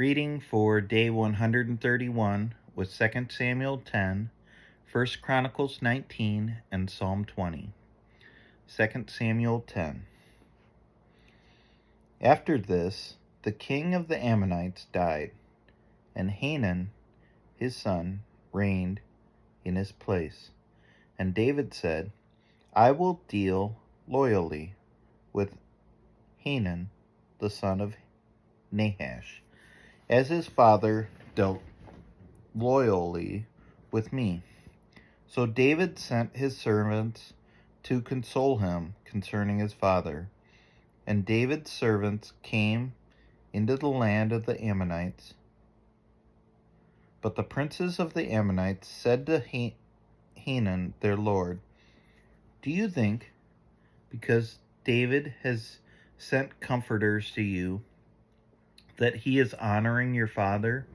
Reading for day 131 with 2 Samuel 10, 1 Chronicles 19, and Psalm 20. 2 Samuel 10. After this, the king of the Ammonites died, and Hanun, his son, reigned in his place. And David said, I will deal loyally with Hanun, the son of Nahash, as his father dealt loyally with me. So David sent his servants to console him concerning his father. And David's servants came into the land of the Ammonites. But the princes of the Ammonites said to Hanun, their lord, Do you think, because David has sent comforters to you, that he is honoring your father?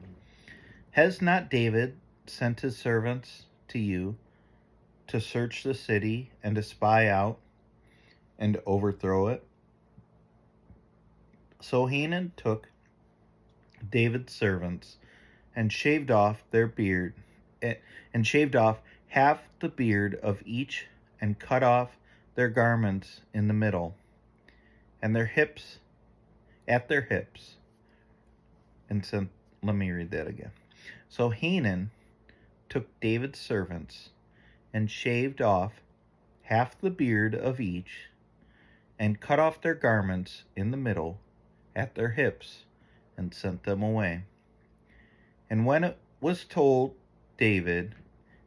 Has not David sent his servants to you to search the city and to spy out and overthrow it? So Hanun took David's servants and shaved off their beard, and shaved off half the beard of each, and cut off their garments in the middle, and their hips, at their hips. And sent, let me read that again. So Hanun took David's servants and shaved off half the beard of each, and cut off their garments in the middle, at their hips, and sent them away. And when it was told David,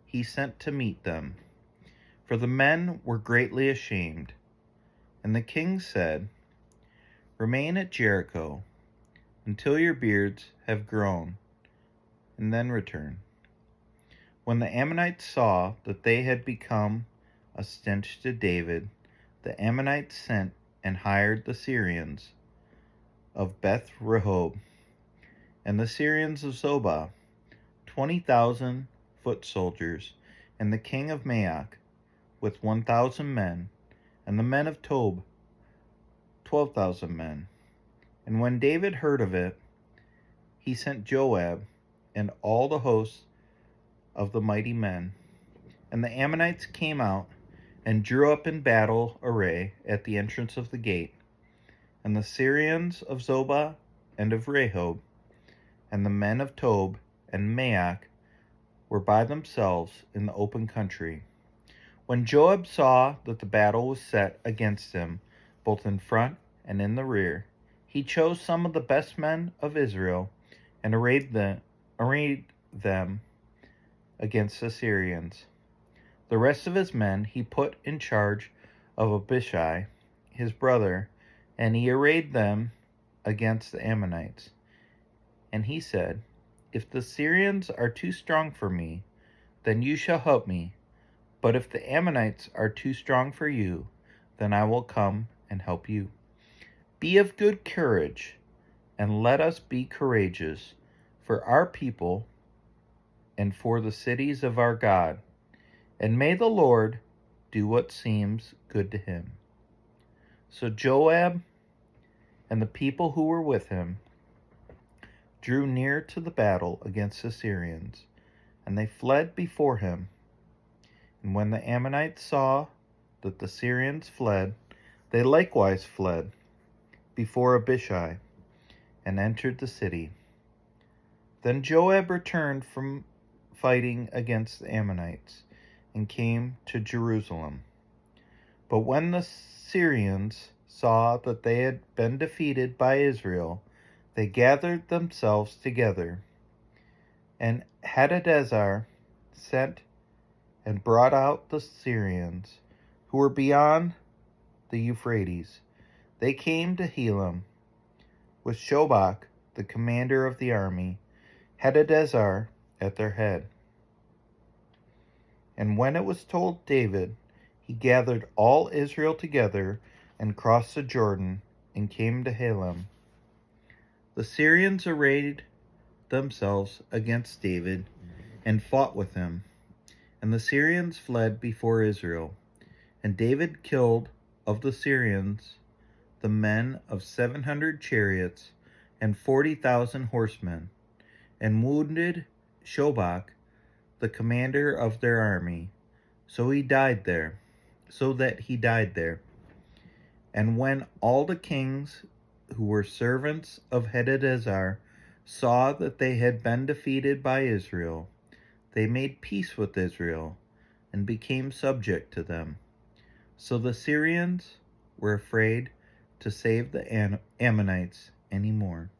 he sent to meet them, for the men were greatly ashamed. And the king said, Remain at Jericho until your beards have grown, and then return. When the Ammonites saw that they had become a stench to David, the Ammonites sent and hired the Syrians of Beth Rehob and the Syrians of Zobah, 20,000 foot soldiers, and the king of Maoch with 1,000 men, and the men of Tob, 12,000 men. And when David heard of it, he sent Joab and all the hosts of the mighty men. And the Ammonites came out and drew up in battle array at the entrance of the gate. And the Syrians of Zobah and of Rehob, and the men of Tob and Maoch were by themselves in the open country. When Joab saw that the battle was set against him, both in front and in the rear, he chose some of the best men of Israel and arrayed them against the Syrians. The rest of his men he put in charge of Abishai, his brother, and he arrayed them against the Ammonites. And he said, If the Syrians are too strong for me, then you shall help me. But if the Ammonites are too strong for you, then I will come and help you. Be of good courage, and let us be courageous for our people and for the cities of our God. And may the Lord do what seems good to him. So Joab and the people who were with him drew near to the battle against the Syrians, and they fled before him. And when the Ammonites saw that the Syrians fled, they likewise fled before Abishai, and entered the city. Then Joab returned from fighting against the Ammonites, and came to Jerusalem. But when the Syrians saw that they had been defeated by Israel, they gathered themselves together. And Hadadezer sent and brought out the Syrians who were beyond the Euphrates. They came to Helam with Shobach, the commander of the army, Hadadezer at their head. And when it was told David, he gathered all Israel together and crossed the Jordan and came to Helam. The Syrians arrayed themselves against David and fought with him, and the Syrians fled before Israel. And David killed of the Syrians the men of 700 chariots and 40,000 horsemen, and wounded Shobach, the commander of their army. So that he died there. And when all the kings who were servants of Hadadezer saw that they had been defeated by Israel, they made peace with Israel and became subject to them. So the Syrians were afraid to save the Ammonites anymore.